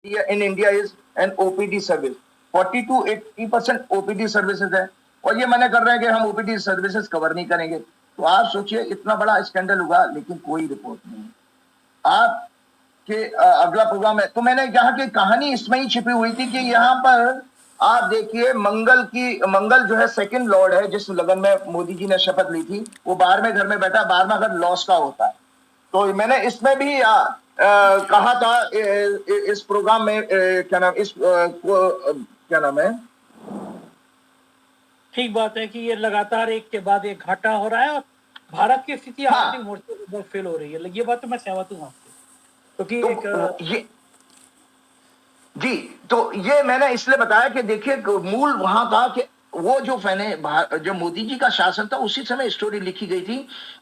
in India is an OPD service. 40 to 80% OPD services है और ये मना कर रहे हैं कि हम OPD सर्विसेज कवर नहीं करेंगे। तो आप सोचिए इतना बड़ा स्कैंडल हुआ लेकिन कोई रिपोर्ट नहीं। आप के अगला प्रोग्राम है तो मैंने यहाँ की कहानी इसमें ही छिपी हुई थी कि यहाँ पर आप देखिए मंगल जो है सेकंड लॉर्ड है जिस लगन में मोदी जी ने शपथ ली थी, वो 12वें घर में बैठा। 12वां घर लॉस का होता है। तो मैंने इसमें भी कहा था इस प्रोग्राम में क्या नाम क्या नाम है। ठीक बात है कि ये लगातार एक के बाद एक घाटा हो रहा है और भारत की स्थिति आर्थिक मोर्चे पर बहुत फेल हो रही है। ये बात तो मैं सहमत हूँ आपसे क्योंकि जी तो ये मैंने इसलिए बताया कि देखिए मूल वहां था कि वो जो मोदी जी का शासन था उसी समय स्टोरी लिखी गई थी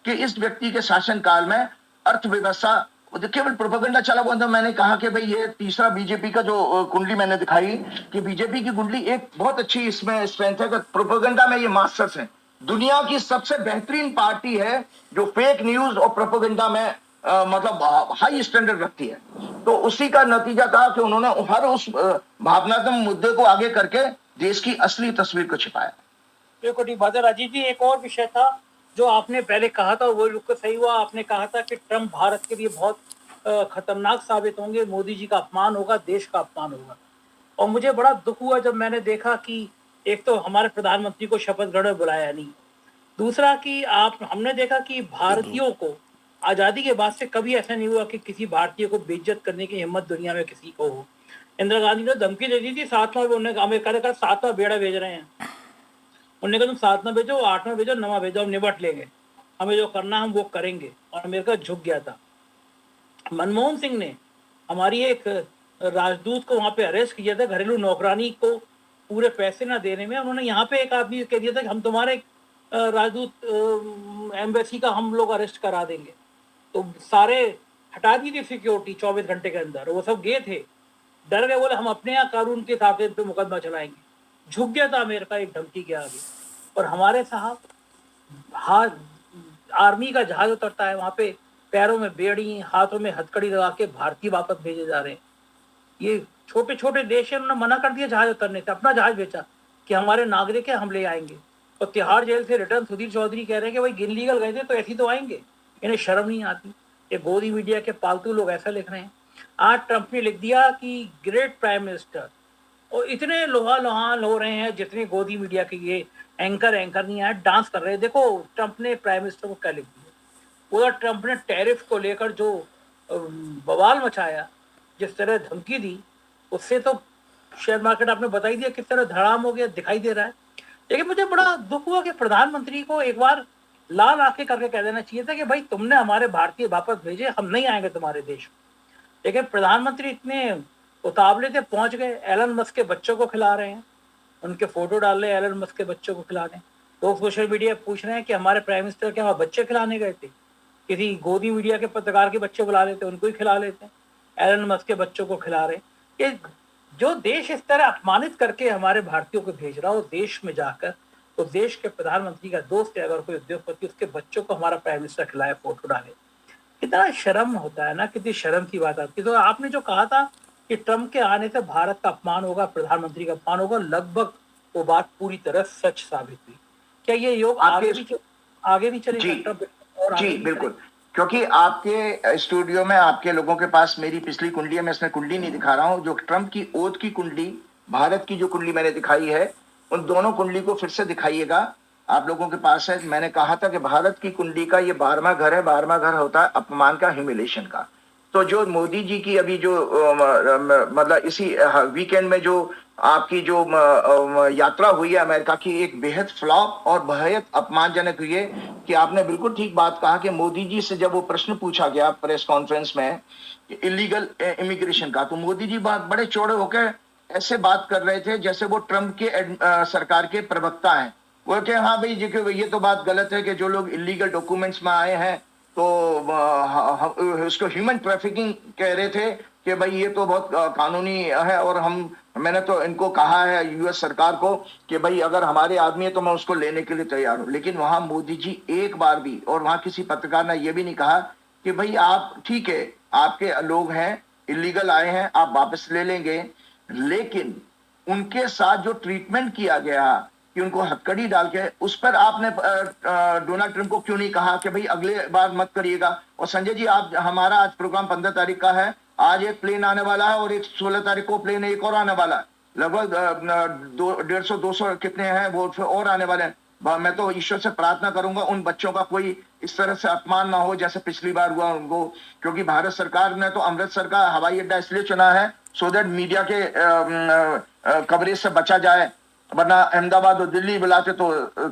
कि इस व्यक्ति के शासन काल में अर्थव्यवस्था केवल प्रोपेगेंडा चला हुआ था। मैंने कहा कि भाई ये तीसरा बीजेपी का जो कुंडली मैंने दिखाई कि बीजेपी की कुंडली एक बहुत अच्छी इसमें स्ट्रेंथ है कि प्रोपेगेंडा में ये मास्टर्स हैं। दुनिया की सबसे बेहतरीन पार्टी है जो फेक न्यूज और प्रोपेगेंडा में मतलब हाई स्टैंडर्ड रखती है। तो उसी का नतीजा था कि उन्होंने हर उस भावनात्मक मुद्दे को आगे करके देश की असली तस्वीर को छिपाया। बिल्कुल ठीक बात है राजीव जी। एक और विषय था जो आपने पहले कहा था वो बिल्कुल सही हुआ। आपने कहा था कि ट्रंप भारत के लिए बहुत खतरनाक साबित होंगे, मोदी जी का अपमान होगा, देश का अपमान होगा। और मुझे बड़ा दुख हुआ जब मैंने देखा कि एक तो हमारे प्रधानमंत्री को शपथ ग्रहण में बुलाया नहीं, दूसरा कि हमने देखा कि भारतीयों को आजादी के बाद से कभी ऐसा नहीं हुआ कि किसी भारतीय को बेइज्जत करने की हिम्मत दुनिया में किसी को हो। इंदिरा गांधी ने धमकी दे दी थी 7वां, अमेरिका ने कहा 7वां बेड़ा भेज रहे हैं। उन्होंने कहा तुम 7वां भेजो, 8वां भेजो, 9वां भेजो, हम निपट लेंगे, हमें जो करना हम वो करेंगे। और अमेरिका झुक गया था। मनमोहन सिंह ने हमारी एक राजदूत को वहां पे अरेस्ट किया था घरेलू नौकरानी को पूरे पैसे ना देने में। उन्होंने यहाँ पे एक आदमी कह दिया था कि हम तुम्हारे राजदूत एम्बेसी का हम लोग अरेस्ट करा देंगे। तो सारे हटा दी थी सिक्योरिटी 24 घंटे के अंदर। वो सब गए थे, डर गए, बोले हम अपने यहाँ कानून के ताकत पे मुकदमा चलाएंगे। झुक गया था अमेरिका एक धमकी के आगे। और हमारे साहब आर्मी का जहाज उतरता है वहां पे, पैरों में बेड़ी, हाथों में हथकड़ी लगा के भारतीय वापस भेजे जा रहे हैं। ये छोटे छोटे देश है, उन्होंने मना कर दिया जहाज उतरने से, अपना जहाज बेचा कि हमारे नागरिक है, हम ले आएंगे। और तिहाड़ जेल से रिटर्न सुधीर चौधरी कह रहे हैं कि भाई इनलीगल गए थे तो ऐसी तो आएंगे, इन्हें शर्म नहीं आती। ये गोदी मीडिया के पालतू लोग ऐसा लिख रहे हैं। आज ट्रंप ने लिख दिया कि ग्रेट प्राइम मिनिस्टर, और इतने लोहा लोहान हो रहे हैं जितने गोदी मीडिया के ये एंकर नहीं आए, डांस कर रहे हैं। देखो ट्रंप ने प्राइम मिनिस्टर को क्या लिख दिया। पूरा ट्रंप ने टैरिफ को लेकर जो बवाल मचाया, जिस तरह धमकी दी, उससे तो शेयर मार्केट आपने बता ही दिया किस तरह धड़ाम हो गया, दिखाई दे रहा है। लेकिन मुझे बड़ा दुख हुआ कि प्रधानमंत्री को एक बार लाल आंखें करके कह देना चाहिए था कि भाई तुमने हमारे भारतीय वापस भेजे, हम नहीं आएंगे तुम्हारे देश में। लेकिन प्रधानमंत्री इतने उतावले थे, पहुंच गए, एलन मस्क के बच्चों को खिला रहे हैं, उनके फोटो डाल रहे हैं, एलन मस्क के बच्चों को खिला रहे हैं। लोग सोशल मीडिया पूछ रहे हैं कि हमारे प्राइम मिनिस्टर के वहाँ बच्चे खिलाने गए थे, किसी गोदी मीडिया के पत्रकार के बच्चे बुला लेते, उनको ही खिला लेते हैं, एलन मस्क के बच्चों को खिला रहे। ये जो देश इस तरह अपमानित करके हमारे भारतीयों को भेज रहा हो, देश में जाकर तो देश के प्रधानमंत्री का दोस्त है अगर कोई उद्योगपति, उसके बच्चों को हमारा प्राइम मिनिस्टर खिलाए, फोटो डाले, कितना शर्म होता है ना, कितनी शर्म की बात आती है। तो आपने जो कहा था कि ट्रंप के आने से भारत का अपमान होगा, प्रधानमंत्री का अपमान होगा, लगभग वो बात पूरी तरह सच साबित हुई। क्या ये योग आगे भी चलेगा? जी बिल्कुल, क्योंकि आपके स्टूडियो में आपके लोगों के पास मेरी पिछली कुंडली है, मैं इसमें कुंडली नहीं दिखा रहा हूं, जो ट्रंप की ओथ की कुंडली, भारत की जो कुंडली मैंने दिखाई है, उन दोनों कुंडली को फिर से दिखाइएगा, आप लोगों के पास है। मैंने कहा था कि भारत की कुंडली का ये 12वां घर है। 12वां घर होता है अपमान का, ह्यूमिलेशन का। तो जो मोदी जी की अभी जो मतलब इसी वीकेंड में जो आपकी जो यात्रा हुई है अमेरिका की, एक बेहद फ्लॉप और बेहद अपमानजनक हुई है। कि आपने बिल्कुल ठीक बात कहा कि मोदी जी से जब वो प्रश्न पूछा गया प्रेस कॉन्फ्रेंस में इलीगल इमिग्रेशन का, तो मोदी जी बड़े चौड़े होकर ऐसे बात कर रहे थे जैसे वो ट्रंप के सरकार के प्रवक्ता हैं। वो कहे हाँ भाई जी ये तो बात गलत है कि जो लोग इलीगल डॉक्यूमेंट्स में आए हैं तो उसको ह्यूमन ट्रैफिकिंग कह रहे थे कि भाई ये तो बहुत कानूनी है। और मैंने तो इनको कहा है यूएस सरकार को कि भाई अगर हमारे आदमी है तो मैं उसको लेने के लिए तैयार हूं। लेकिन वहां मोदी जी एक बार भी, और वहां किसी पत्रकार ने यह भी नहीं कहा कि भाई आप ठीक है, आपके लोग हैं, इलीगल आए हैं, आप वापस ले लेंगे, लेकिन उनके साथ जो ट्रीटमेंट किया गया कि उनको हथकड़ी डाल के, उस पर आपने डोनाल्ड ट्रंप को क्यों नहीं कहा कि भाई अगले बार मत करिएगा? और संजय जी, आप, हमारा आज प्रोग्राम 15 तारीख का है, आज एक प्लेन आने वाला है और एक 16 तारीख को प्लेन एक और आने वाला है, लगभग 150-200 कितने हैं वो और आने वाले हैं। मैं तो ईश्वर से प्रार्थना करूंगा उन बच्चों का कोई इस तरह से अपमान ना हो जैसे पिछली बार हुआ उनको, क्योंकि भारत सरकार ने तो अमृतसर का हवाई अड्डा इसलिए चुना है सो दैट मीडिया के कवरेज से बचा जाए, वरना अहमदाबाद और दिल्ली बुलाते तो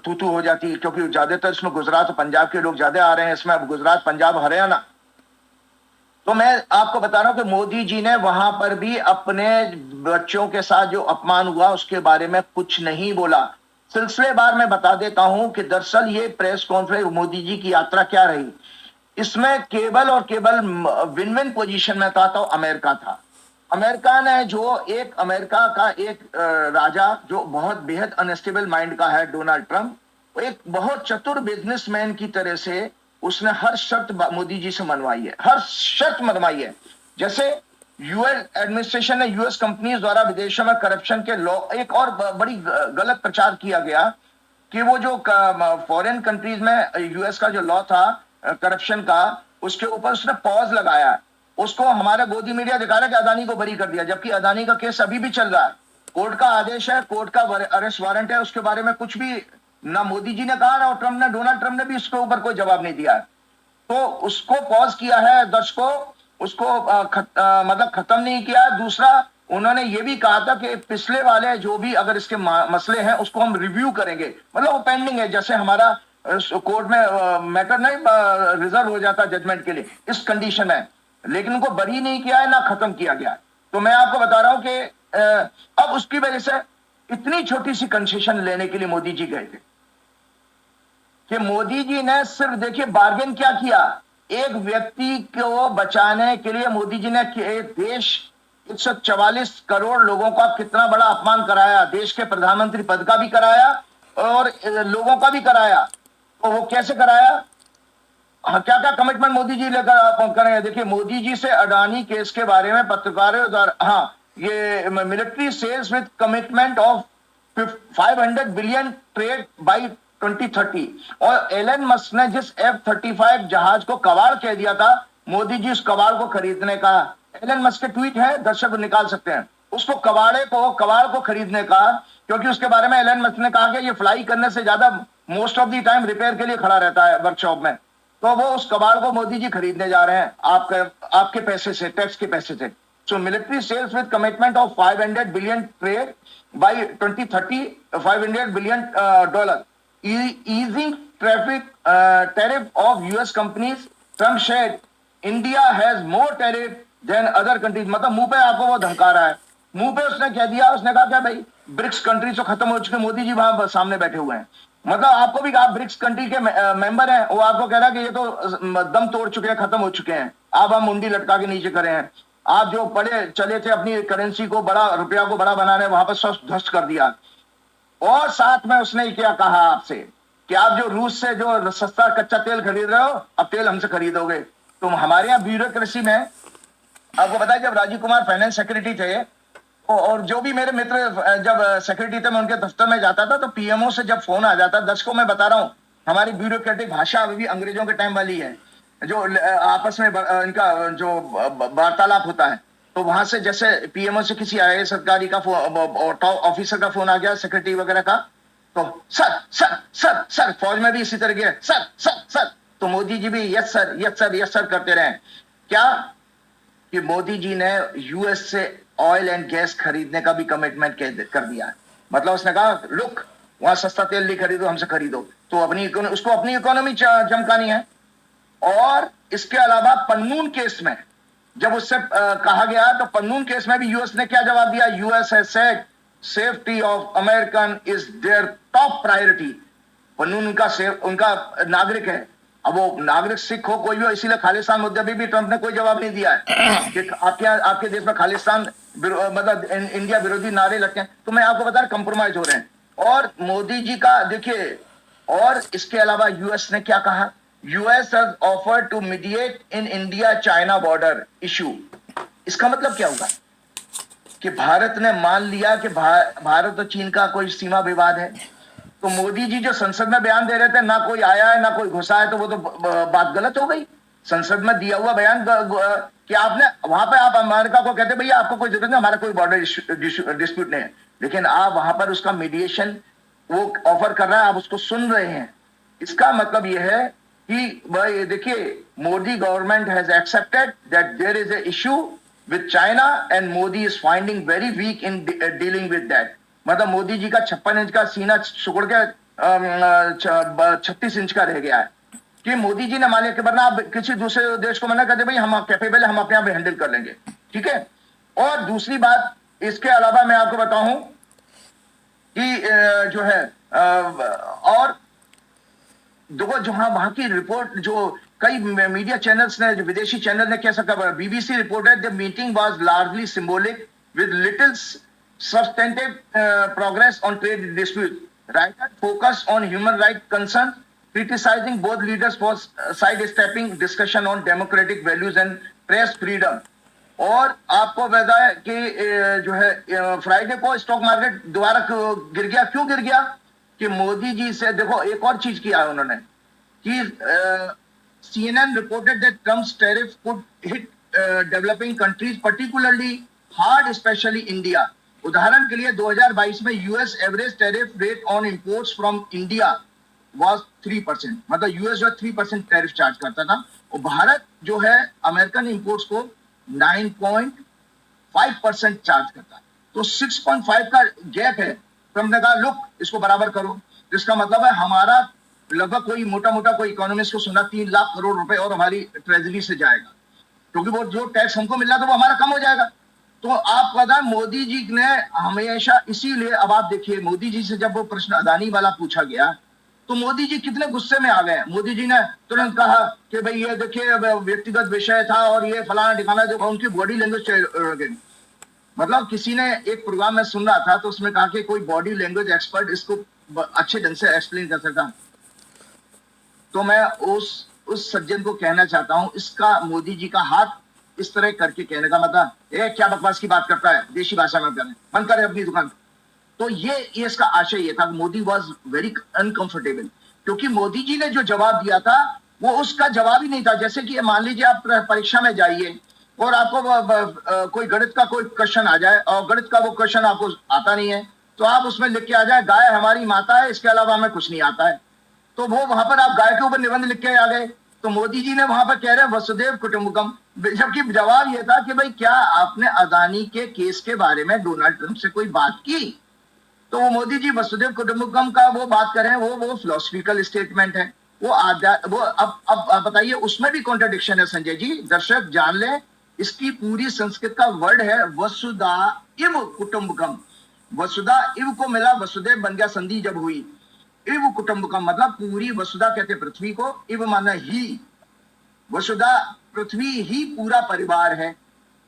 तू हो जाती, क्योंकि ज्यादातर इसमें गुजरात और पंजाब के लोग ज्यादा आ रहे हैं इसमें, अब गुजरात, पंजाब, हरियाणा। तो मैं आपको बता रहा हूं कि मोदी जी ने वहां पर भी अपने बच्चों के साथ जो अपमान हुआ उसके बारे में कुछ नहीं बोला। सिलसिलेवार में बता देता हूं कि दरअसल ये प्रेस कॉन्फ्रेंस, मोदी जी की यात्रा क्या रही, इसमें केवल और केवल विन विन पोजीशन में था तो अमेरिका था। अमेरिका ने जो एक, अमेरिका का एक राजा जो बहुत बेहद अनस्टेबल माइंड का है, डोनाल्ड ट्रंप, एक बहुत चतुर बिजनेसमैन की तरह से उसने हर शर्त मोदी जी से मनवाई है, हर शर्त मनवाई है। जैसे यूएस एडमिनिस्ट्रेशन ने यूएस कंपनीज द्वारा विदेशों में करप्शन के लॉ, एक और बड़ी गलत प्रचार किया गया कि वो जो फॉरेन कंट्रीज में यूएस का जो लॉ था करप्शन का, उसके ऊपर उसने पॉज लगाया। उसको हमारा गोदी मीडिया दिखा रहा है कि अदानी को बरी कर दिया, जबकि अदानी का केस अभी भी चल रहा है, कोर्ट का आदेश है, कोर्ट का अरेस्ट वारंट है, उसके बारे में कुछ भी ना मोदी जी ने कहा ना ट्रंप ने, डोनाल्ड ट्रंप ने भी उसके ऊपर कोई जवाब नहीं दिया है। तो उसको पॉज किया है, दर्शकों, उसको मतलब खत्म नहीं किया। दूसरा, उन्होंने ये भी कहा था कि पिछले वाले जो भी अगर इसके मसले हैं उसको हम रिव्यू करेंगे, मतलब वो पेंडिंग है, जैसे हमारा कोर्ट में मैटर नहीं रिजर्व हो जाता जजमेंट के लिए, इस कंडीशन में, लेकिन उनको बरी नहीं किया है ना खत्म किया गया। तो मैं आपको बता रहा हूं कि अब उसकी वजह से इतनी छोटी सी कंसेशन लेने के लिए मोदी जी गए थे कि मोदी जी ने सिर्फ, देखिए बार्गेन क्या किया, एक व्यक्ति को बचाने के लिए मोदी जी ने देश 144 करोड़ लोगों का कितना बड़ा अपमान कराया, देश के प्रधानमंत्री पद का भी कराया और लोगों का भी कराया। तो वो कैसे कराया, क्या क्या कमिटमेंट मोदी जी लेकर करेंगे? देखिए, मोदी जी से अडानी केस के बारे में पत्रकारों द्वारा, हाँ, ये military sales with commitment of 500 billion trade by 2030, और एलन मस्क ने जिस F-35 जहाज को कबाड़ कह दिया था, मोदी जी उस कबाड़ को खरीदने का, एलन मस्क के ट्वीट है, दर्शक निकाल सकते हैं, उसको कबाड़ को खरीदने का, क्योंकि उसके बारे में एलन मस्क ने कहा कि ये फ्लाई करने से ज्यादा most of the time repair के लिए खड़ा रहता है वर्कशॉप में, तो वो उस कबाड़ को मोदी जी खरीदने जा रहे हैं आपके पैसे से, टैक्स के पैसे से। So military sales with commitment of 500 billion trade by 2030, $500 billion, easing tariff of US companies. Trump said India has more tariff than other countries. मतलब मुंह पे आपको वो धमका रहा है, मुंह पे उसने कह दिया, उसने कहा क्या भाई ब्रिक्स कंट्री तो खत्म हो चुके, मोदी जी वहां सामने बैठे हुए हैं, मतलब आपको भी, आप ब्रिक्स कंट्री के मेंबर हैं, वो आपको कह रहा है कि ये तो दम तोड़ चुके हैं, खत्म हो चुके हैं, आप हम मुंडी लटका के नीचे करे हैं, आप जो पड़े चले थे अपनी करेंसी को बड़ा, रुपया को बड़ा बनाने, वहां पर सब ध्वस्त कर दिया। और साथ में उसने क्या कहा आपसे कि आप जो रूस से जो सस्ता कच्चा तेल खरीद रहे हो, अब तेल हमसे खरीदोगे। तो हमारे यहाँ ब्यूरोक्रेसी में आपको पता है, जब राजीव कुमार फाइनेंस सेक्रेटरी थे और जो भी मेरे मित्र जब सेक्रेटरी थे, मैं उनके दफ्तर में जाता था तो पीएमओ से जब फोन आ जाता, दर्शकों मैं बता रहा हूँ, हमारी ब्यूरोक्रेटिक भाषा अभी भी अंग्रेजों के टाइम वाली है, जो आपस में इनका जो वार्तालाप होता है, तो वहां से जैसे पीएमओ से किसी आईएएस अधिकारी का टॉप ऑफिसर का फोन आ गया, सेक्रेटरी वगैरह का, तो सर सर सर सर, फौज में भी इसी तरह के सर सर सर, तो मोदी जी भी yes sir yes sir yes sir करते रहे। क्या कि मोदी जी ने यूएस से ऑयल एंड गैस खरीदने का भी कमिटमेंट कर दिया, मतलब उसने कहा लुक, वहां सस्ता तेल नहीं खरीदो, हमसे खरीदो, तो उसको अपनी इकोनॉमी चमकानी है। और इसके अलावा पन्नून केस में जब उससे कहा गया, तो पन्नून केस में भी यूएस ने क्या जवाब दिया, US has said safety of American is there top priority. Pannun उनका नागरिक है, अब वो नागरिक सिख हो कोई भी हो, इसीलिए खालिस्तान मुद्दे भी ट्रंप ने कोई जवाब नहीं दिया है कि आपके देश में खालिस्तान मतलब इंडिया विरोधी नारे लटके। तो मैं आपको बता रहा, कंप्रोमाइज हो रहे हैं। और मोदी जी का देखिए, और इसके अलावा यूएस ने क्या कहा, US has offered to mediate in India China border issue. इसका मतलब क्या होगा कि भारत ने मान लिया कि भारत और चीन का कोई सीमा विवाद है, तो मोदी जी जो संसद में बयान दे रहे थे, ना कोई आया है ना कोई घुसा है, तो वो तो बात गलत हो गई। संसद में दिया हुआ बयान कि आपने वहां पे आप अमेरिका को कहते भैया आपको कोई जरूरत नहीं, हमारा कोई बॉर्डर डिस्प्यूट नहीं है, लेकिन आप वहां पर उसका मीडिएशन वो ऑफर कर रहा है, आप उसको सुन रहे हैं। इसका मतलब यह है कि भाई देखिए, Modi government has accepted that there is a issue with China and Modi is finding very weak in dealing with that. मतलब मोदी जी का 56 इंच का सीना सुकड़ के 36 इंच का रह गया है कि मोदी जी ने मान लिया कि वरना आप किसी दूसरे देश को मना कर दे भाई हम कैपेबल है, हम अपने आप हैंडल कर लेंगे, ठीक है। और दूसरी बात इसके अलावा मैं आपको बताऊं कि जो है और देखो जो वहां की रिपोर्ट जो कई मीडिया चैनल्स ने, जो विदेशी चैनल ने कैसा कहा, BBC reported the meeting was largely symbolic with little substantive progress on trade dispute. Reuters focused on human rights concerns, criticizing both leaders for sidestepping discussion on democratic values and press freedom. और आपको पता है कि जो है Friday को stock market दोबारा गिर गया। क्यों गिर गया? कि मोदी जी से देखो एक और चीज किया है उन्होंने कि CNN reported that Trump's tariff could hit developing countries particularly hard, especially India. उदाहरण के लिए 2022 में US average tariff rate on imports from India was 3%, मतलब यूएस जो 3% टैरिफ चार्ज करता था और भारत जो है अमेरिकन इंपोर्ट्स को 9.5% चार्ज करता है। तो 6.5 का गैप है। तो हमने कहा लुक इसको बराबर करो। इसका मतलब है हमारा लगभग कोई मोटा मोटा कोई इकोनॉमिस्ट को सुना 3 लाख करोड़ रुपए और हमारी ट्रेजरी से जाएगा, क्योंकि वो जो टैक्स हमको मिल रहा था वो हमारा कम हो जाएगा। तो आप पता है मोदी जी ने हमेशा, इसीलिए अब आप देखिए मोदी जी से जब वो प्रश्न अदानी वाला पूछा गया तो मोदी जी कितने गुस्से में आ गए। मोदी जी ने तुरंत कहा कि भाई ये देखिए व्यक्तिगत विषय था और ये फलाना ठिकाना, जो उनकी बॉडी लैंग्वेज, मतलब किसी ने एक प्रोग्राम में सुन रहा था तो उसमें कहा कि कोई बॉडी लैंग्वेज एक्सपर्ट इसको अच्छे ढंग से एक्सप्लेन कर सकता। तो मैं उस सज्जन को कहना चाहता हूं, इसका मोदी जी का हाथ इस तरह करके कहने का मतलब क्या बकवास की बात करता है, देशी भाषा में करें, बंद करे अपनी दुकान। तो ये इसका आशय ये था। मोदी वॉज वेरी अनकंफर्टेबल क्योंकि मोदी जी ने जो जवाब दिया था वो उसका जवाब ही नहीं था। जैसे कि मान लीजिए आप परीक्षा में जाइए और आपको कोई गणित का कोई क्वेश्चन आ जाए और गणित का वो क्वेश्चन आपको आता नहीं है, तो आप उसमें लिख के आ जाए गाय हमारी माता है, इसके अलावा हमें कुछ नहीं आता है। तो वो वहां पर आप गाय के ऊपर निबंध लिख के आ गए। तो मोदी जी ने वहां पर कह रहे हैं वसुदेव कुटुंबकम, जबकि जवाब यह था कि भाई क्या आपने अदानी के केस के बारे में डोनाल्ड ट्रंप से कोई बात की? तो वो मोदी जी वसुदेव कुटुंबकम का वो बात कर रहे हैं, वो फिलोसफिकल स्टेटमेंट है, वो अब बताइए उसमें भी कॉन्ट्रडिक्शन है संजय जी। दर्शक जान ले, इसकी पूरी संस्कृत का वर्ड है वसुधा इव कुटुंबकम। वसुधा इव को मिला, वसुदेव बन गया संधि जब हुई। इव कुटुंबकम मतलब पूरी, वसुधा कहते पृथ्वी को, इव माना ही, वसुधा पृथ्वी ही पूरा परिवार है।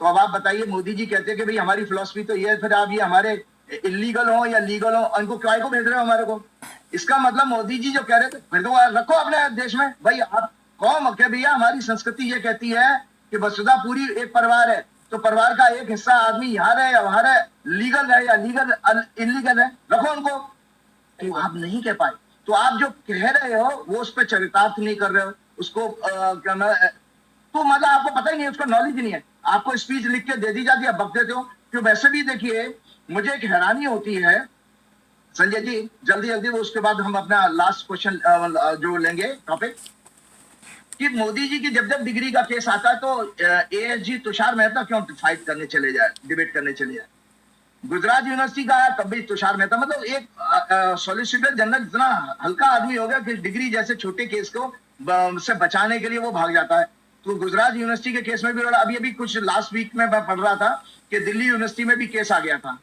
तो अब आप बताइए, मोदी जी कहते हैं कि भाई हमारी फिलॉसफी तो ये है, फिर आप ये हमारे इलीगल हो या लीगल हो उनको काय को भेज रहे हो हमारे को? इसका मतलब मोदी जी जो कह रहे थे फिर तो रखो अपने देश में। भाई आप कौन के भैया, हमारी संस्कृति ये कहती है कि वसुधा पूरी एक परिवार है, तो परिवार का एक हिस्सा आदमी यहाँ रहे या वहां रहे, लीगल रहे या इलीगल है, रखो उनको। तो आप नहीं कह पाए। तो आप जो कह रहे हो वो उस पर चरितार्थ नहीं कर रहे हो, उसको तो मतलब आपको पता ही नहीं, उसका नॉलेज ही नहीं है। आपको स्पीच लिख के दे दी जाती है, बक देते हो। क्यों? वैसे भी देखिए मुझे एक हैरानी होती है संजय जी, जल्दी जल्दी वो उसके बाद हम अपना लास्ट क्वेश्चन जो लेंगे टॉपिक, कि मोदी जी की जब डिग्री का केस आता है तो एएसजी तुषार मेहता क्यों फाइट करने चले जाए, डिबेट करने चले जाए। गुजरात यूनिवर्सिटी का है तब भी तुषार मेहता, मतलब एक सॉलिसिटर जनरल इतना हल्का आदमी हो गया कि डिग्री जैसे छोटे केस को से बचाने के लिए वो भाग जाता है। तो गुजरात यूनिवर्सिटी के केस में भी अभी कुछ लास्ट वीक में मैं पढ़ रहा था कि दिल्ली यूनिवर्सिटी में भी केस आ गया था,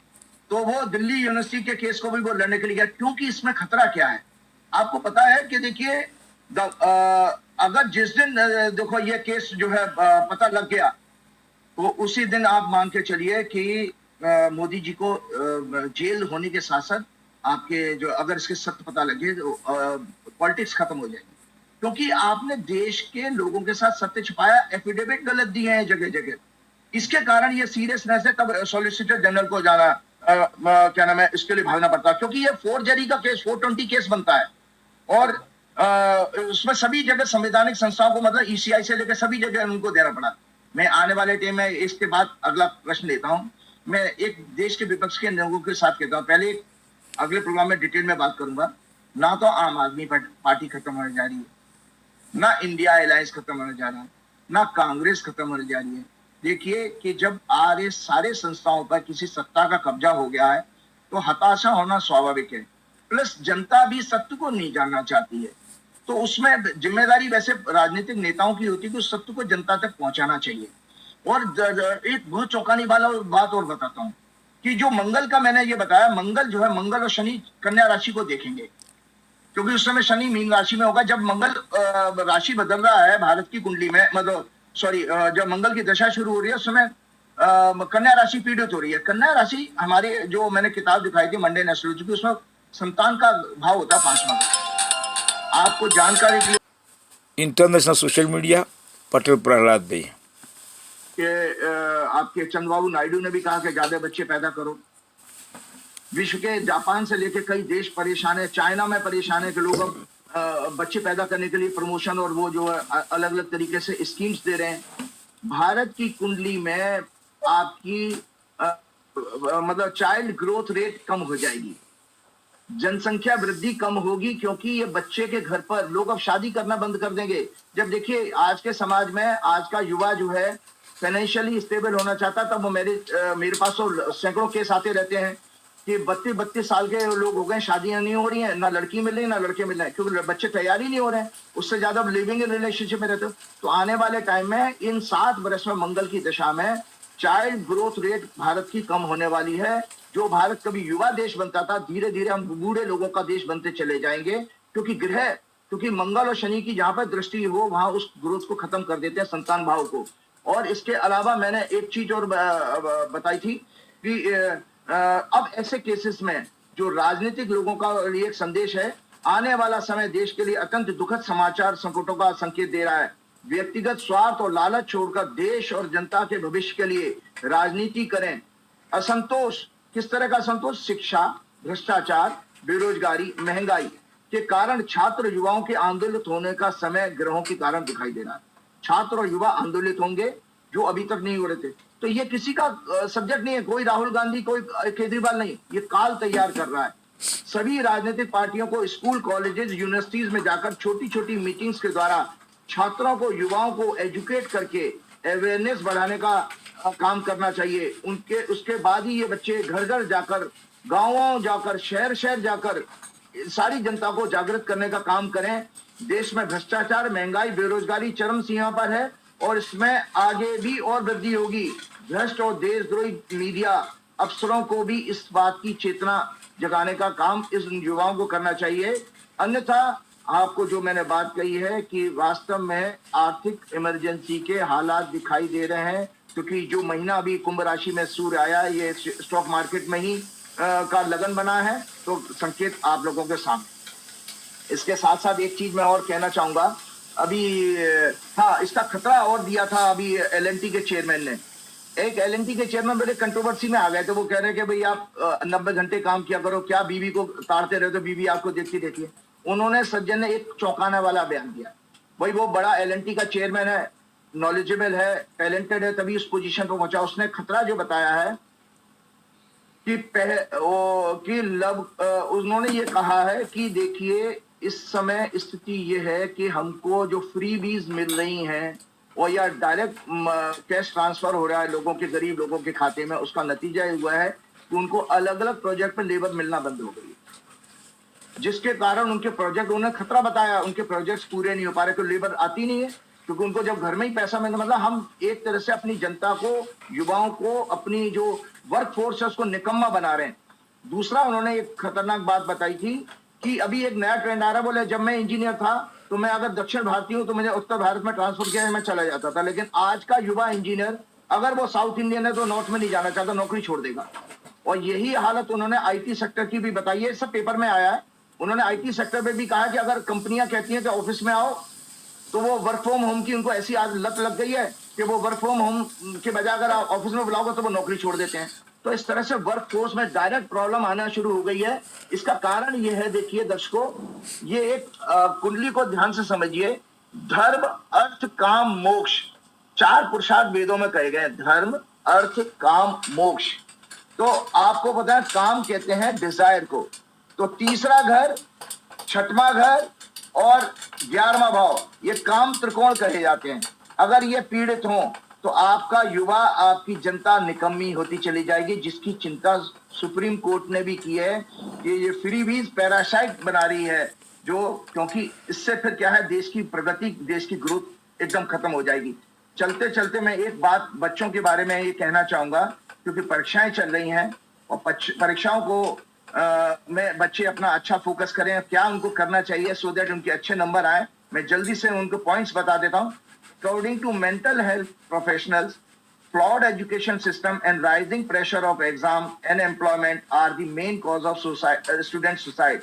तो वो दिल्ली यूनिवर्सिटी के केस को भी वो लड़ने के लिए गया। क्योंकि इसमें खतरा क्या है आपको पता है कि देखिए, अगर जिस दिन देखो ये केस जो है पता लग गया तो उसी दिन आप मान के चलिए कि मोदी जी को जेल होने के साथ साथ आपके जो, अगर इसके सत्य पता लगे तो पॉलिटिक्स खत्म हो जाएगी। क्योंकि आपने देश के लोगों के साथ सत्य छिपाया, एफिडेविट गलत दिए हैं जगह जगह। इसके कारण ये सीरियसनेस है, तब सॉलिसिटर जनरल को जाना क्या नाम है, इसके लिए भागना पड़ता है, क्योंकि ये फोर्जरी का केस 420 केस बनता है और उसमें सभी जगह संवैधानिक संस्थाओं को, मतलब ईसीआई से लेकर सभी जगह उनको देना पड़ा। मैं आने वाले टाइम में इसके बाद अगला प्रश्न लेता हूं। मैं एक देश के विपक्ष के लोगों के साथ कहता हूं, पहले अगले प्रोग्राम में डिटेल में बात करूंगा। ना तो आम आदमी पार्टी खत्म होने जा रही है, ना इंडिया अलायंस खत्म होने जा रहा है, ना कांग्रेस खत्म होने जा रही है। देखिए कि जब आगे सारे संस्थाओं पर किसी सत्ता का कब्जा हो गया है तो हताशा होना स्वाभाविक है, प्लस जनता भी सत्य को नहीं जानना चाहती है। तो उसमें जिम्मेदारी वैसे राजनीतिक नेताओं की होती है कि उस सत्य को जनता तक पहुंचाना चाहिए। और एक बहुत चौंकाने वाला बात और बताता हूं कि जो मंगल का मैंने ये बताया, मंगल जो है, मंगल और शनि कन्या राशि को देखेंगे, क्योंकि उस समय शनि मीन राशि में होगा। जब मंगल राशि बदल रहा है भारत की कुंडली में, मतलब सॉरी, जब मंगल की दशा शुरू हो रही है उस समय कन्या राशि पीड़ित हो रही है। कन्या राशि हमारे, जो मैंने किताब दिखाई थी मंडे एस्ट्रोलॉजी की, उसमें संतान का भाव होता है 5वां। आपको जानकारी के लिए international social media Patel Prahlad भाई कि आपके चंद्रबाबू नायडू ने भी कहा कि ज्यादा बच्चे पैदा करो। विश्व के जापान से लेकर कई देश परेशान है, चाइना में परेशान है कि लोग अब बच्चे पैदा करने के लिए प्रमोशन और वो जो है अलग अलग तरीके से स्कीम्स दे रहे हैं। भारत की कुंडली में आपकी मतलब चाइल्ड ग्रोथ रेट कम हो जाएगी, जनसंख्या वृद्धि कम होगी, क्योंकि ये बच्चे के घर पर लोग अब शादी करना बंद कर देंगे। जब देखिए आज के समाज में आज का युवा जो है फाइनेंशियली स्टेबल होना चाहता, तब वो मेरे पास तो सैकड़ों केस आते रहते हैं कि 32 साल के लोग हो गए, शादियां नहीं हो रही हैं, ना लड़की मिल रही है ना लड़के मिल रहे हैं, क्योंकि बच्चे तैयार ही नहीं हो रहे हैं। उससे ज्यादा लिविंग इन रिलेशनशिप में रहते हो। तो आने वाले टाइम में इन 7 वर्ष में मंगल की दशा में चाइल्ड ग्रोथ रेट भारत की कम होने वाली है। जो भारत कभी युवा देश बनता था, धीरे धीरे हम बूढ़े लोगों का देश बनते चले जाएंगे, क्योंकि मंगल और शनि की जहां पर दृष्टि हो वहां उस ग्रोथ को खत्म कर देते हैं, संतान भाव को। और इसके अलावा मैंने एक चीज और बताई थी कि अब ऐसे केसेस में जो राजनीतिक लोगों का लिए एक संदेश है, आने वाला समय देश के लिए अत्यंत दुखद समाचार संकटों का संकेत दे रहा है। व्यक्तिगत स्वार्थ और लालच छोड़कर देश और जनता के भविष्य के लिए राजनीति करें। असंतोष, किस तरह का असंतोष? शिक्षा, भ्रष्टाचार, बेरोजगारी, महंगाई के कारण छात्र युवाओं के आंदोलित होने का समय ग्रहों के कारण दिखाई दे रहा है। छात्र और युवा आंदोलित होंगे जो अभी तक नहीं हो रहे थे। तो ये किसी का सब्जेक्ट नहीं है, कोई राहुल गांधी, कोई केजरीवाल नहीं, ये काल तैयार कर रहा है। सभी राजनीतिक पार्टियों को स्कूल, कॉलेजेस, यूनिवर्सिटीज में जाकर छोटी छोटी मीटिंग्स के द्वारा छात्रों को, युवाओं को एजुकेट करके अवेयरनेस बढ़ाने का काम करना चाहिए। उसके बाद ही ये बच्चे घर घर जाकर, गांवों जाकर, शहर शहर जाकर सारी जनता को जागृत करने का काम करें। देश में भ्रष्टाचार, महंगाई, बेरोजगारी चरम सीमा पर है और इसमें आगे भी और वृद्धि होगी। भ्रष्ट और देशद्रोही मीडिया अफसरों को भी इस बात की चेतना जगाने का काम इस युवाओं को करना चाहिए। अन्यथा आपको जो मैंने बात कही है कि वास्तव में आर्थिक इमरजेंसी के हालात दिखाई दे रहे हैं, क्योंकि जो महीना अभी कुंभ राशि में सूर्य आया है, ये स्टॉक मार्केट में ही का लगन बना है, तो संकेत आप लोगों के सामने। इसके साथ साथ एक चीज मैं और कहना चाहूंगा, अभी हाँ, इसका खतरा और दिया था अभी एलएनटी के चेयरमैन ने। एक एलएनटी के चेयरमैन बड़े कंट्रोवर्सी में आ गए थे। वो कह रहे कि भाई आप 90 घंटे काम किया करो, क्या बीवी को ताड़ते रहे, तो बीवी आपको देखती रहती है। उन्होंने सज्जन ने एक चौंकाने वाला बयान दिया। भाई वो बड़ा एलएनटी का चेयरमैन है, नॉलेजेबल है, टैलेंटेड है, तभी उस पोजीशन पर पहुंचा। उसने खतरा जो बताया है कि उन्होंने ये कहा है कि देखिए इस समय स्थिति ये है कि हमको जो फ्री बीज मिल रही हैं और या डायरेक्ट कैश ट्रांसफर हो रहा है लोगों के, गरीब लोगों के खाते में, उसका नतीजा हुआ है कि उनको अलग अलग प्रोजेक्ट पर लेबर मिलना बंद हो गई, जिसके कारण उनके प्रोजेक्ट, उन्हें खतरा बताया, उनके प्रोजेक्ट्स पूरे नहीं हो पा रहे, तो लेबर आती नहीं है, क्योंकि उनको जब घर में ही पैसा मिलता, मतलब हम एक तरह से अपनी जनता को, युवाओं को, अपनी जो वर्क फोर्स है उसको निकम्मा बना रहे हैं। दूसरा उन्होंने एक खतरनाक बात बताई थी कि अभी एक नया ट्रेंड आ रहा है। बोले जब मैं इंजीनियर था तो मैं अगर दक्षिण भारतीय हूं तो मुझे उत्तर भारत में ट्रांसफर किया, मैं चला जाता था, लेकिन आज का युवा इंजीनियर अगर वो साउथ इंडियन है तो नॉर्थ में नहीं जाना चाहता, नौकरी छोड़ देगा। और यही हालत उन्होंने आईटी सेक्टर की भी बताई है, सब पेपर में आया है। उन्होंने आईटी सेक्टर में भी कहा कि अगर कंपनियां कहती हैं कि ऑफिस में आओ, तो वो वर्क फ्रॉम होम की उनको ऐसी लत लग गई है कि वो वर्क फ्रॉम होम के बजाय अगर आप ऑफिस में बुलाओगे तो वो नौकरी छोड़ देते हैं। तो इस तरह से वर्क फोर्स में डायरेक्ट प्रॉब्लम आना शुरू हो गई है। इसका कारण ये है, देखिए दर्शकों, ये एक कुंडली को ध्यान से समझिए। धर्म, अर्थ, काम, मोक्ष, 4 पुरुषार्थ वेदों में कहे गए। धर्म, अर्थ, काम, मोक्ष। तो आपको पता है काम कहते हैं डिजायर को। तो तीसरा घर, छठवां घर और 11वां भाव, ये काम त्रिकोण कहे जाते हैं। अगर ये पीड़ित हो तो आपका युवा, आपकी जनता निकम्मी होती चली जाएगी, जिसकी चिंता सुप्रीम कोर्ट ने भी की है कि ये फ्रीबीज पैरासाइट बना रही है, जो क्योंकि इससे फिर क्या है, देश की प्रगति, देश की ग्रोथ एकदम खत्म हो जाएगी। चलते चलते मैं एक बात बच्चों के बारे में ये कहना चाहूंगा, क्योंकि परीक्षाएं चल रही हैं और परीक्षाओं को में बच्चे अपना अच्छा फोकस करें, क्या उनको करना चाहिए सो दैट उनके अच्छे नंबर आए। मैं जल्दी से उनको पॉइंट्स बता देता हूं। According to mental health professionals, flawed education system and rising pressure of exam and employment are the main cause of student suicide.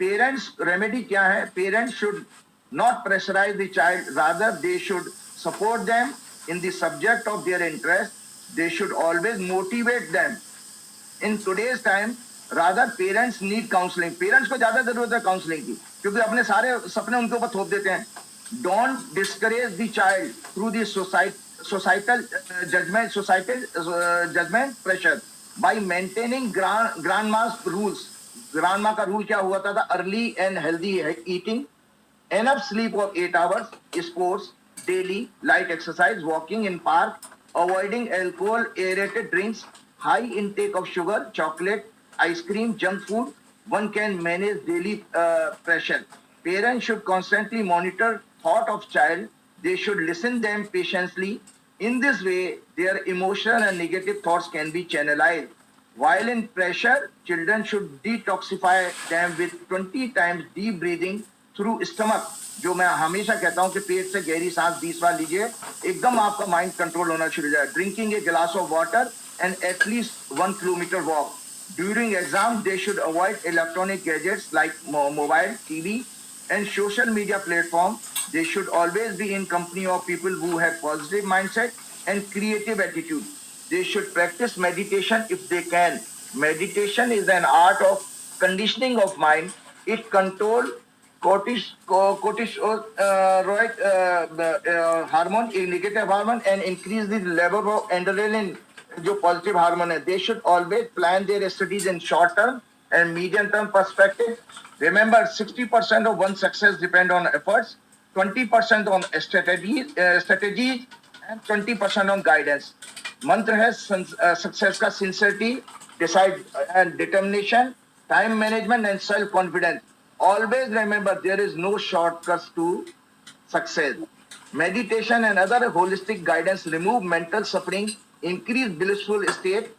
Parents remedy क्या है? Parents should not pressurize the child, rather they should support them in the subject of their interest. They should always motivate them. In today's time, rather parents need counseling. Parents को ज्यादा जरूरत है counselling की, क्योंकि अपने सारे सपने उनके ऊपर थोप देते हैं। Don't discourage the child through the societal judgment pressure by maintaining grandma's rules. Grandma का रूल क्या हुआ था? Early and healthy eating, enough sleep of 8 hours, sports daily, light exercise, walking in park, avoiding alcohol, aerated drinks, high intake of sugar, chocolate, ice cream, junk food. One can manage daily pressure. Parents should constantly monitor thought of child. They should listen them patiently. In this way, their emotional and negative thoughts can be channelized. While in pressure, children should detoxify them with 20 times deep breathing through stomach. जो मैं हमेशा कहता हूं कि पेट से गहरी सांस 20 बार लीजिए, एकदम आपका माइंड कंट्रोल होना शुरू हो जाए। Drinking a glass of water and at least 1 kilometer walk. During exam, they should avoid electronic gadgets like mobile, TV, and social media platform. They should always be in company of people who have positive mindset and creative attitude. They should practice meditation if they can. Meditation is an art of conditioning of mind. It control cortisol hormone, a negative hormone, and increase the level of adrenaline, जो positive hormone है. They should always plan their studies in short term and medium term perspective. Remember, 60% of one's success depend on efforts, 20% on strategies, and 20% on guidance. मंत्र है success का sincerity, decide and determination, time management and self confidence. Always remember, there is no shortcuts to success. Meditation and other holistic guidance remove mental suffering, increase blissful state,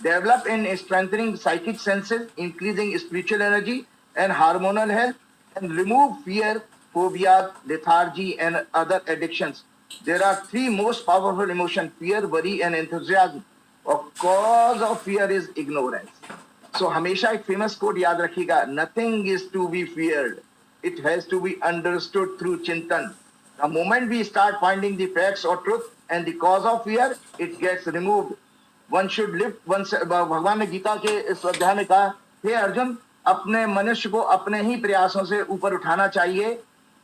develop in strengthening psychic senses, increasing spiritual energy and hormonal health, and remove fear, phobia, lethargy, and other addictions. There are 3 most powerful emotions: fear, worry, and enthusiasm. A cause of fear is ignorance. So हमेशा एक famous quote याद रखिएगा: nothing is to be feared. It has to be understood through chintan. The moment we start finding the facts or truth and the cause of fear, it gets removed. One should live. भगवान ने गीता के इस अध्याय में कहा, हे अर्जुन, अपने मनुष्य को अपने ही प्रयासों से ऊपर उठाना चाहिए,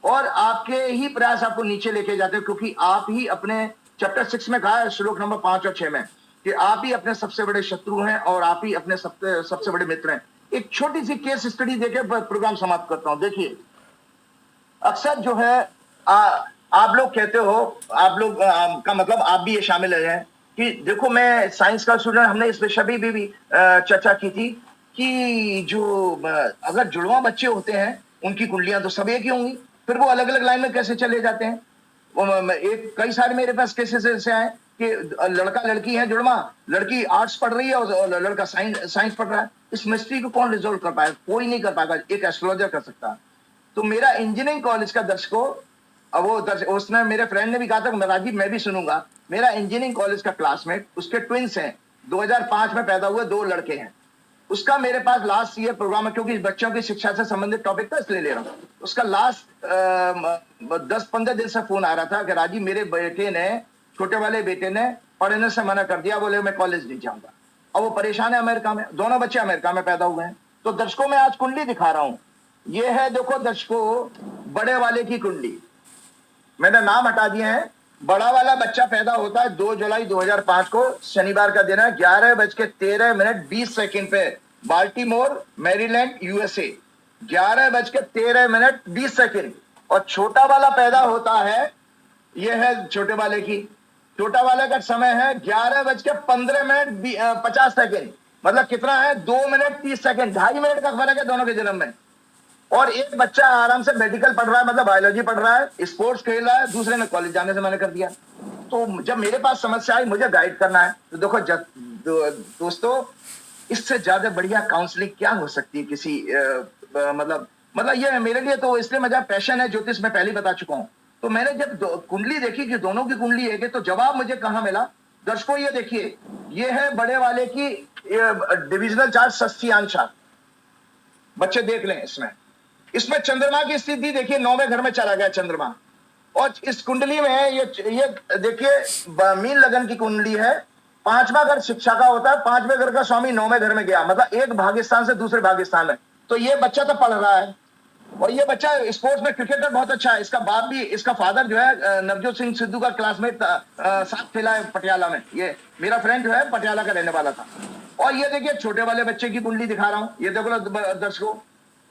और आपके ही प्रयास आपको नीचे लेके जाते हैं, क्योंकि आप ही अपने चैप्टर 6 में कहा है, श्लोक नंबर 5 और 6 में, कि आप ही अपने सबसे बड़े शत्रु हैं और आप ही अपने सबसे बड़े मित्र हैं। एक छोटी सी केस स्टडी देके प्रोग्राम समाप्त करता हूं। देखिए, अक्सर जो है आप लोग कहते हो, आप लोग का मतलब आप भी ये शामिल हैं कि देखो, मैं साइंस का स्टूडेंट, हमने इस विषय पे भी चर्चा की थी कि जो अगर जुड़वा बच्चे होते हैं उनकी कुंडलियां तो सब एक ही होंगी, फिर वो अलग अलग लाइन में कैसे चले जाते हैं? कई सारे मेरे पास केसेस ऐसे आए कि लड़का लड़की है जुड़वा, लड़की आर्ट्स पढ़ रही है और लड़का साइंस पढ़ रहा है। इस मिस्ट्री को कौन रिजोल्व कर पाएगा? कोई नहीं कर पाएगा, एक एस्ट्रोलॉजर कर सकता है। तो मेरा इंजीनियरिंग कॉलेज का दर्शकों, उसने, मेरे फ्रेंड ने भी कहा था कि राजीव मैं भी सुनूंगा। मेरा इंजीनियरिंग कॉलेज का क्लासमेट, उसके ट्विंस हैं, 2005 में पैदा हुए 2 लड़के हैं। उसका मेरे पास लास्ट ईयर प्रोग्राम है, क्योंकि बच्चों की शिक्षा से संबंधित टॉपिक था, इसलिए ले रहा हूँ। उसका लास्ट 10-15 दिन से फोन आ रहा था कि राजीव, मेरे बेटे ने छोटे वाले बेटे ने पढ़ने से मना कर दिया, बोले मैं कॉलेज नहीं जाऊंगा। अब वो परेशान है अमेरिका में, दोनों बच्चे अमेरिका में पैदा हुए हैं। तो दर्शकों में आज कुंडली दिखा रहा हूं, ये है देखो दर्शकों बड़े वाले की कुंडली, मैंने नाम हटा दिए हैं। बड़ा वाला बच्चा पैदा होता है 2 जुलाई 2005 को, शनिवार का दिन है, 11:13:20 पे, बाल्टीमोर मैरीलैंड यूएसए, 11:13:20। और छोटा वाला पैदा होता है, यह है छोटे वाले की, छोटा वाले का समय है 11:15:50। मतलब कितना है, 2 मिनट 30 सेकंड, 2.5 मिनट का फर्क है दोनों के जन्म में। और एक बच्चा आराम से मेडिकल पढ़ रहा है, मतलब बायोलॉजी पढ़ रहा है, स्पोर्ट्स खेल रहा है, दूसरे ने कॉलेज जाने से मना कर दिया। तो जब मेरे पास समस्या आई, मुझे गाइड करना है, तो देखो दोस्तों, इससे ज्यादा बढ़िया काउंसलिंग क्या हो सकती है किसी मतलब ये मेरे लिए तो इसलिए मजा पैशन है, ज्योतिष में पहले बता चुका हूं। तो मैंने जब कुंडली देखी कि दोनों की कुंडली है, तो जवाब मुझे कहां मिला। दर्शकों ये देखिए, ये है बड़े वाले की डिविजनल चार्ट षष्ठीयांश। बच्चे देख लें, इसमें चंद्रमा की स्थिति देखिए, 9वें घर में चला गया चंद्रमा। और इस कुंडली में ये देखिए मीन लगन की कुंडली है, 5वां घर शिक्षा का होता है, 5वें घर का स्वामी 9वें घर में गया, मतलब एक भाग्यस्थान से दूसरे भाग्यस्थान में। तो ये बच्चा तो पढ़ रहा है, और ये बच्चा स्पोर्ट्स में क्रिकेटर बहुत अच्छा है। इसका बाप भी, इसका फादर जो है नवजोत सिंह सिद्धू का क्लासमेट साथ खेला है पटियाला में, ये मेरा फ्रेंड जो है पटियाला का रहने वाला था। और ये देखिए छोटे वाले बच्चे की कुंडली दिखा रहा हूं, ये देखो दर्शकों,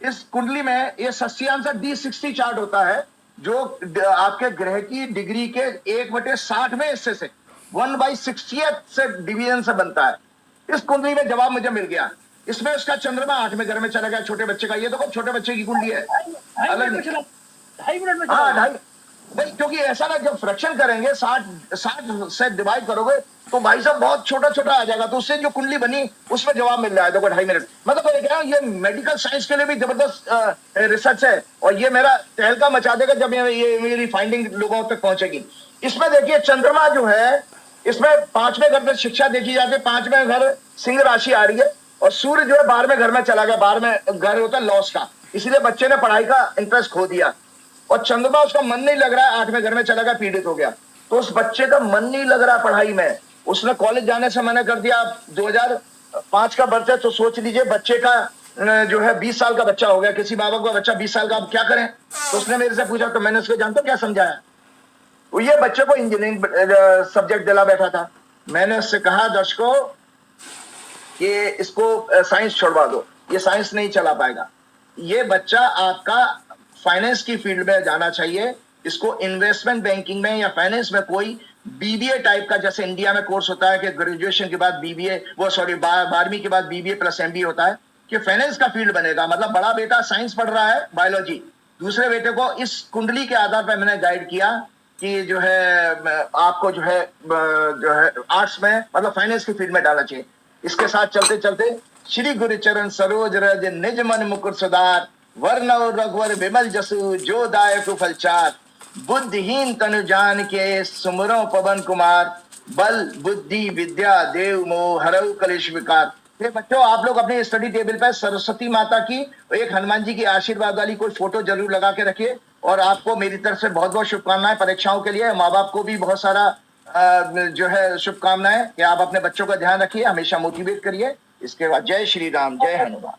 इस कुंडली में ये षष्ठीयांश D60 चार्ट होता है, जो आपके ग्रह की डिग्री के 1/60वें हिस्से से 1/60th से डिवीजन से बनता है। इस कुंडली में जवाब मुझे मिल गया। इसमें उसका चंद्रमा 8वें घर में चला गया, छोटे बच्चे का। ये देखो छोटे बच्चे की कुंडली है, अलग 2.5 मिनट में, हाँ 2.5 भाई, क्योंकि ऐसा ना, जब फ्रैक्शन करेंगे 60 से डिवाइड करोगे तो भाई साहब बहुत छोटा छोटा आ जाएगा। तो उससे जो कुंडली बनी उसमें जवाब मिल रहा है, देखो 2.5 मिनट। मतलब मैं कह रहा हूं, ये मेडिकल साइंस के लिए भी जबरदस्त रिसर्च है, और ये मेरा तहलका मचा देगा जब ये मेरी फाइंडिंग लोगों तक पहुंचेगी। इसमें देखिए चंद्रमा जो है, इसमें 5वें घर में शिक्षा देखी जाती है, 5वें घर सिंह राशि आ रही है, और सूर्य जो है 12वें घर में चला गया। 12वें घर होता है लॉस का, इसलिए बच्चे ने पढ़ाई का इंटरेस्ट खो दिया। और चंद्रमा उसका मन नहीं लग रहा है, 8वें घर में चला गया, पीड़ित हो गया। तो उस बच्चे का मन नहीं लग रहा पढ़ाई में, उसने कॉलेज जाने से मना कर दिया। 2005 का बर्थ है, तो सोच लीजिए बच्चे का जो है 20 साल का बच्चा हो गया। किसी बाबा का बच्चा 20 साल का, अब क्या करें। तो उसने मेरे से पूछा, तो मैंने उसको जानते क्या समझाया, वो ये बच्चे को इंजीनियरिंग सब्जेक्ट दिला बैठा था। मैंने उससे कहा दर्शकों कि इसको साइंस छोड़वा दो, ये साइंस नहीं चला पाएगा। ये बच्चा आपका फाइनेंस की फील्ड में जाना चाहिए, इसको इन्वेस्टमेंट बैंकिंग में या फाइनेंस में कोई बीबीए टाइप का, जैसे इंडिया में कोर्स होता है कि ग्रेजुएशन के बाद बीबीए, 12वीं के बाद बीबीए प्लस एमबीए होता है, कि फाइनेंस का फील्ड बनेगा। मतलब बड़ा बेटा साइंस पढ़ रहा है, बायोलॉजी, दूसरे बेटे को इस कुंडली के आधार पर मैंने गाइड किया कि जो है आपको जो है आर्ट्स में, मतलब फाइनेंस की फील्ड में डालना चाहिए। इसके साथ चलते चलते श्री गुरु चरण सरोज रज निज मन मुकुर सुधार, वर्णव रघुवर विमल जसु जो दायक फलचार, बुद्धिहीन तनु जान के सुमरो पवन कुमार, बल बुद्धि विद्या देव मोह हरऊ कलेश विकार। ये बच्चों, आप लोग अपने स्टडी टेबल पर सरस्वती माता की, एक हनुमान जी की आशीर्वाद वाली कोई फोटो जरूर लगा के रखिए। और आपको मेरी तरफ से बहुत बहुत शुभकामनाएं परीक्षाओं के लिए। माँ बाप को भी बहुत सारा जो है शुभकामनाएं कि आप अपने बच्चों का ध्यान रखिए, हमेशा मोटिवेट करिए। इसके बाद जय श्री राम, जय हनुमान।